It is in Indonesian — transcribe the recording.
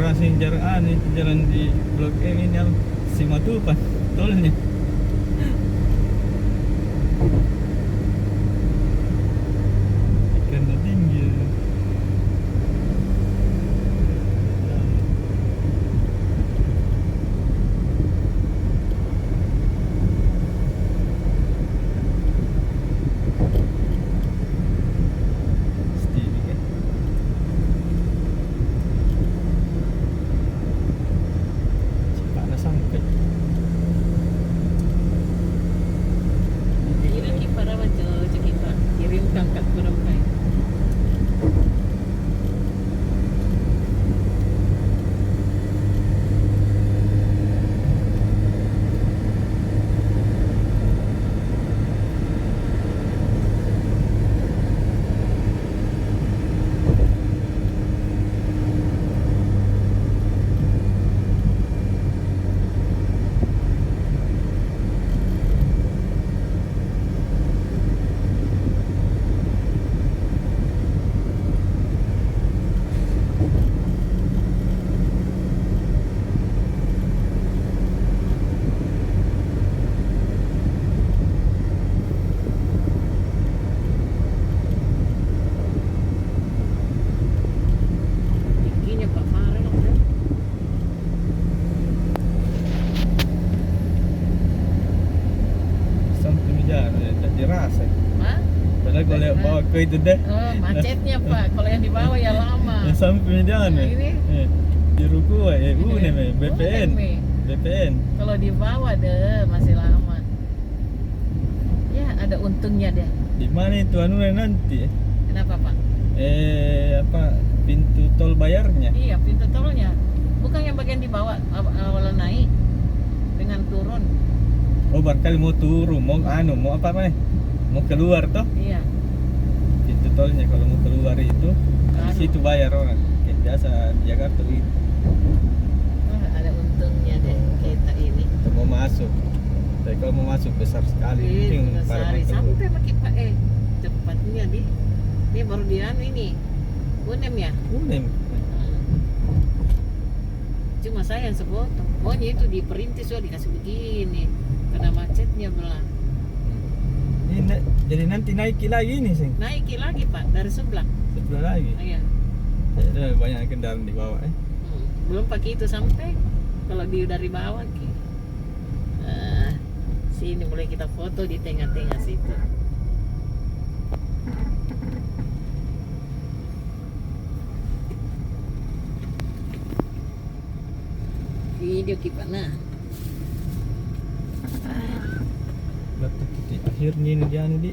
operasi jalan di Blok M ini yang Simatupang tolnya. Ikannya tinggi. Dirasa. Padahal kalau yang bawa ke itu deh. Oh, macetnya Pak. Kalau yang di bawah ya lama. Yang sampai jalan Nah, ini di ruku UNEM BPN. BPN. Kalau di bawah deh masih lama. Ya, ada untungnya deh. Di mana itu nanti? Kenapa Pak? Apa pintu tol bayarnya? Iya, pintu tolnya. Bukan yang bagian di bawah awal naik dengan turun. Oh, barangkali mau turun, mau apa mah? Mau keluar toh? Iya. Pintu tolnya kalau mau keluar itu di situ bayar orang. Kayak biasa di Jakarta itu. Oh, ada untungnya deh kita ini. Untuk mau masuk. Tapi kalau mau masuk besar sekali. Besar sampai makin Pak cepatnya dia baru di ini. UNEM ya? UNEM. Cuma saya yang sepotong. Pokoknya itu diperintis sudah dikasih begini. Karena macetnya belah. Ini jadi nanti naiki lagi nih sih. Naiki lagi Pak dari sebelah. Sebelah lagi. Iya. Ada banyak kendaraan di bawah Belum pakai itu sampai kalau dari bawah sini mulai kita foto di tengah-tengah situ. Video kita Titik akhirnya ini dia nih di